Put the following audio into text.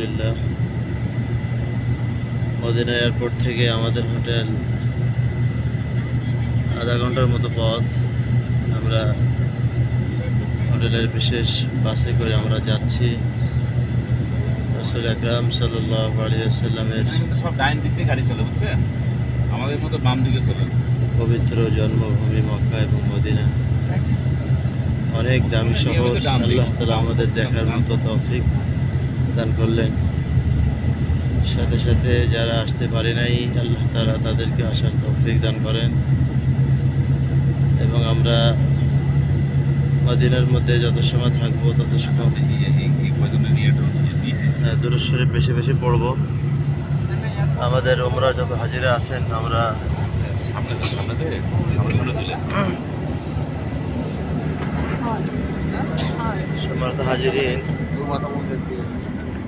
আলহামদুলিল্লাহ। Medina airport থেকে আমাদের হোটেল আধা ঘন্টার মতো পথ। আমরা হোটেলের বিশেষ বাসে করে আমরা যাচ্ছি রাসূল আকরাম সাল্লাল্লাহু আলাইহি ওয়াসাল্লামের সব ডাইন দিক দিয়ে গাড়ি চলে, বুঝছেন? আমাদের মতো বাম দিকে চলে। পবিত্র জন্মভূমি মক্কা এবং মদিনা, অনেক দামি শহর। আল্লাহ তাআলা আমাদের দেখার মতো তৌফিক দান করলেন। সাথে সাথে যারা আসতে পারে নাই, আল্লাহ তাআলা তাদেরকে আসার তৌফিক দান করেন এবং আমরা মদিনার মধ্যে যত সময় থাকবো তত সময় দুরূদ শরীফ বেশি বেশি পড়ব। আমাদের ওমরা যত হাজিরা আছেন, আমরা সামনে তুলে সম্মানিত হাজিরিন,